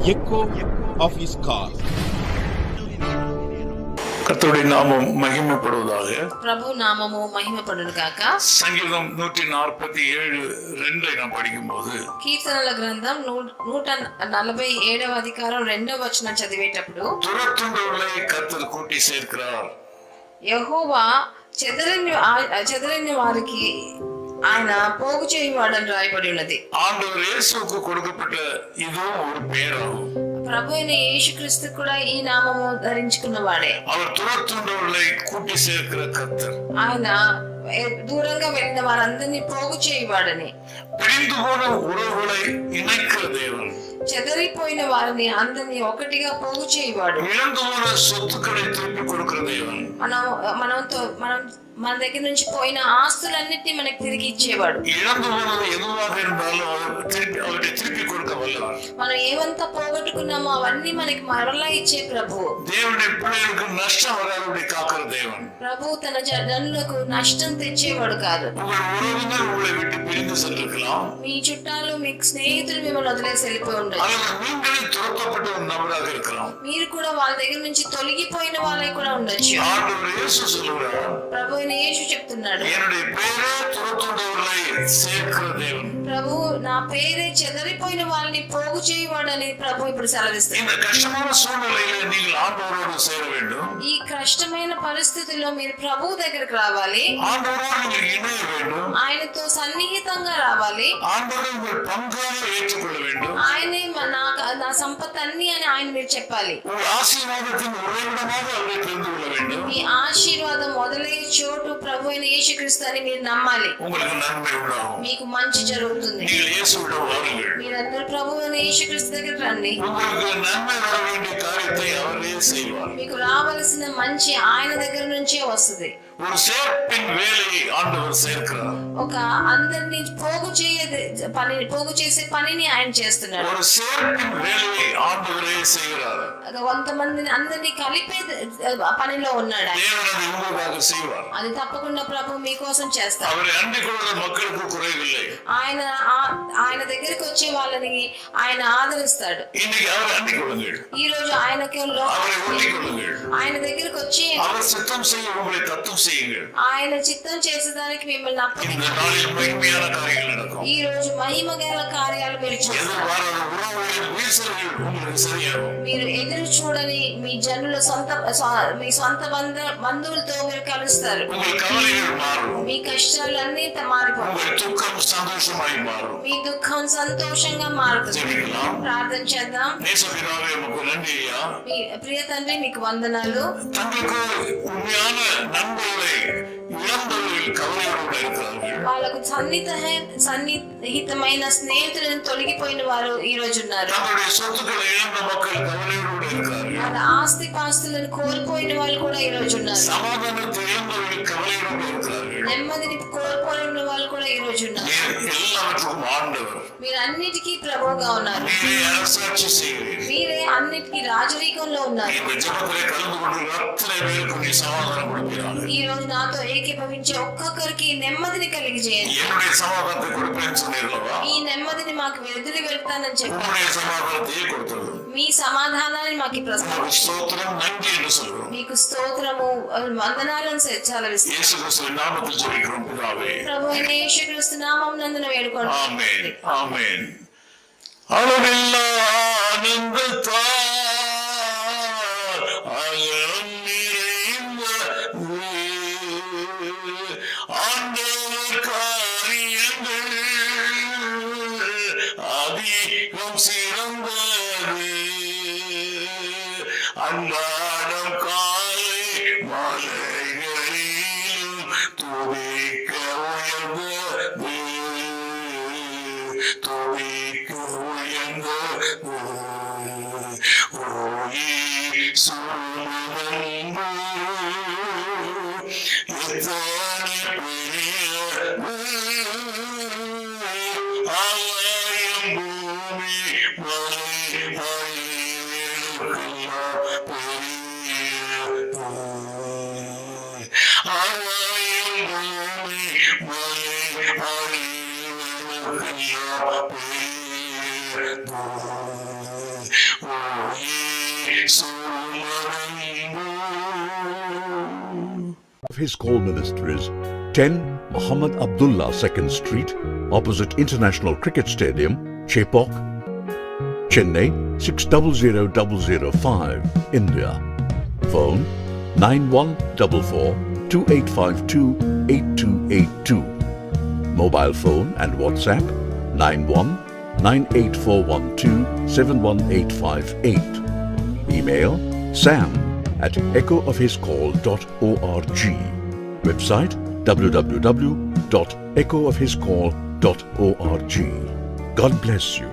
echo of his call. கர்த்தருடைய நாமம் மகிமைப்படுவதாக. பிரபு நாமமோ మహిమపడునుగాక. సంగీతం 147:2 நாம் படிக்கும்போது కీర్తనల గ్రంథం 147వ అధికారం 2వ వచనం చదివేటప్పుడు துரத்துண்டவர்களை கர்த்தர் கூட்டி சேர்க்கிறார். యెహోవా చెదరని వారికి ఆయన పోగు చేయవాడని రాయబడి ఉన్నది. ஆண்டவர் இயேசுவுக்கு கொடுக்கப்பட்ட இதுவும் ஒரு பேராகும். ప్రభు అయిన యేసుక్రీస్తు కూడా ఈ నామము ధరించుకున్నవాడే. அவர் துரத்துண்டவர்களை கூட்டி சேர்க்கிற கர்த்தர். ఆయన దూరంగా వెళ్ళిన వారందరినీ పోగు చేయవాడని, பிரிந்து போன உறவுகளை இணைக்கிற தேவன், చెదరిపోయిన వారిని అందరినీ ఒకటిగా పోగు చేయవాడు, இழந்து போன சொத்துக்களை திருப்பி கொடுக்கிற தேவன், మన దగ్గర నుంచి పోయిన ఆస్తులన్నిటినీ మనకి తిరిగి ఇచ్చేవాడు. இழந்து போனது எதுவாக இருந்தாலும் அவற்றை திருப்பி கொடுக்க வல்லவர். మనం ఏమంతా పోగొట్టుకున్నామో అవన్నీ మనకి మరలా ఇచ్చే ప్రభు. దేవుடைய பிள்ளைகளுக்கு నష్టం வராதபடி காக்கிற தேவன். ప్రభు తన జనులకు నష్టం తెచ్చేవాడు కాదు. உங்கள் உறவினர் உங்களை விட்டு பிரிந்து சென்றிருக்கலாம். మీ చుట్టాలు మీ స్నేహితులు మిమ్మల్ని వదిలేసి వెళ్ళిపోయి ఉండొచ్చు. நீங்களே துரத்தப்பட்ட ஒரு நபராக இருக்கலாம். మీరు కూడా వాళ్ళ దగ్గర నుంచి తొలగిపోయిన వాళ్ళే కూడా ఉండొచ్చు. ஆண்டவர் இயேசு சொல்றார், ప్రభు యేసు చెప్తున్నాడు, என்னுடைய பேரே துரத்துண்டவர்களை சேர்க்கிற தேவன். ప్రభు నా పేరే చెదరిపోయిన వాళ్ళని పోగు చేయవాడని ప్రభు ఇప్పుడు సెలవిస్తాడు. இந்த కష్టమైన సూழ்நிலையில நீங்கள் ఆండవரோடு சேர வேண்டும். ఈ కష్టమైన పరిస్థితుల్లో మీరు ప్రభు దగ్గరికి రావాలి. ఆండవரோடு நீங்கள் இணைய வேண்டும். ఆయనతో సన్నిహితంగా రావాలి. ఆండవரை உங்கள் பங்காக ஏற்றுக்கொள்ள வேண்டும். ఆయనే నా సంపద అన్ని అని ఆయన మీరు చెప్పాలి. உங்கள் ஆசீர்வாதத்தின் உறைவிடமாக அவரை தெரிந்து கொள்ள வேண்டும். మీ ఆశీర్వాదం మొదలయ్యే చోటు ప్రభు అయిన యేసుక్రీస్తు అని మీరు నమ్మాలి. உங்களுக்கு நன்மை உண்டாகும். మీకు మంచి జరుగుతుంది. நீங்கள் இயேசுவிடம் வாருங்கள். మీరందరూ ప్రభు అయిన యేసుక్రీస్తు దగ్గరికి రండి. உங்களுக்கு நன்மை வர வேண்டிய காரியத்தை அவரே செய்வார். మీకు రావాల్సిన మంచి ఆయన దగ్గర నుంచే వస్తుంది. ஒரு சேர்ப்பின் வேலையை ஆண்டவர் சேர்க்கிறார். ఒక అందరిని పోగు చేసే పనిని ఆయన చేస్తున్నాడు. ஒரு சேர்ப்பின் வேலையை ஆண்டவரே செய்கிறார். కొంతమందిని అందరినీ కలిపే పనిలో ఉన్నాడు. தேவன் அதை உங்களுக்காக செய்வார். అది తప్పకుండా ప్రభు మీకోసం చేస్తారు. அவரை அண்டிக் கொள்கிற மக்களுக்கு குறைவில்லை. ఆయన దగ్గరికి వచ్చే వాళ్ళని ఆయన ఆదరిస్తాడు. இன்னைக்கு அவரை அண்டிக் கொள்ளுங்கள். ఈ రోజు ఆయనకి அவரை ஒட்டிக் கொள்ளுங்கள். ఆయన దగ్గరికి వచ్చి அவர் சித்தம் செய்ய உங்களை தத்தம் செய்யுங்கள். ఆయన చిత్తం చేసేదానికి మిమ్మల్ని இந்த நாளில் மகிமையான காரியங்கள் நடக்கும். ఈ రోజు మహిమ గల కార్యాలు మీరు చూస్తారు. எதிர்பாராத உறவுகளின் வீழ்ச்சிகள் உங்களுக்கு சரியாகும். మీరు ఎదురు చూడని మీ జనుల మీ సొంత బంధువులతో మీరు కలుస్తారు. உங்கள் கவலைகள் மாறும். మీ కష్టాలన్నీ మారిపోతాయి. உங்கள் துக்கம் சந்தோஷமாய் மாறும். మీ దుఃఖం సంతోషంగా మారుతుంది. ஜெபிக்கலாம். ప్రార్థన చేద్దాం. நேசபிதாவே உமக்கு நன்றி ஐயா. మీ ప్రియ తండ్రి మీకు వందనాలు. தங்களுக்கு உண்மையான நண்பர்களை இழந்தவர்கள் கவலையோடு இருக்கிறார்கள். వాళ్ళకు సన్నిహితమైన స్నేహితులను తొలగిపోయిన వారు ఈ రోజు ఉన్నారు. தங்களுடைய சொத்துக்களை இழந்த மக்கள் கவலையோடு இருக்கிறார்கள். వాళ్ళ ఆస్తి పాస్తులను కోల్పోయిన వాళ్ళు కూడా ఈ రోజు ఉన్నారు. சமாதானத்தை இழந்தவர்கள் கவலையோடு இருக்கிறார்கள். నెమ్మదిని కోల్పోయిన వాళ్ళు కూడా ఈ రోజు ఉన్నారు. எல்லாவற்றுக்கும் ஆண்டவர். మీరు అన్నిటికీ ప్రభువుగా ఉన్నారు. நீரே அரசாட்சி செய்கிறீர். మీరే అన్నిటికీ రాజరీకంలో ఉన్నారు. இந்த ஜெபத்திலே கலந்து கொண்டிருக்கிற அத்தனை பேருக்கு நீ சமாதானம் கொடுப்பீராக. ఈ రోజు నాతో ఏకీభవించే ఒక్కొక్కరికి నెమ్మదిని కలిగజేయండి. என்னுடைய சமாதானத்தை கொடுப்பேன்னு சொன்னீர்களா? ఈ నెమ్మదిని మాకు వెదలి వెళ్తానని చెప్పారు. உங்களுடைய சமாதானத்தையே கொடுத்தது. మీ సమాధానాన్ని మాకు ప్రసాదించండి. ஸ்தோத்திரம் நன்றி என்று சொல்கிறோம். మీకు స్తోత్రము వందనాలను చాలవిస్తాం. இயேசு கிறிஸ்துவின் நாமத்தில் ஜெபிக்கிறோம் பிதாவே. ప్రభువైన యేసుక్రీస్తు నామమునందున వేడుకొంటున్నాం. ஆமென் ஆமென். அளவில்லா ஆனந்தத்தால் அகம் நிறைந்த ஆண்டவர் காரியங்கள் அதிகம் சிறந்தது. அன்றாடம் காலை மாலைகளிலும் துதிக்க உயர்ந்தது. துதிக்க உயர்ந்தது. ஓயே சூழலன்பு எத்தனை பெரியது. ஆலயம் பூமி மலை அழிவுக்கெல்லாம் பெரியது. ஆலயம் பூமி மலை அழிவுக்கெல்லாம் பெரியது. His call ministries 10 Muhammad Abdullah 2nd Street, opposite International Cricket Stadium, Chepauk, Chennai 600005, India. Phone 9144-2852-8282. Mobile phone and WhatsApp 91-98412-71858. Email sam@echoofhiscall.org. Website www.echoofhiscall.org. God bless you.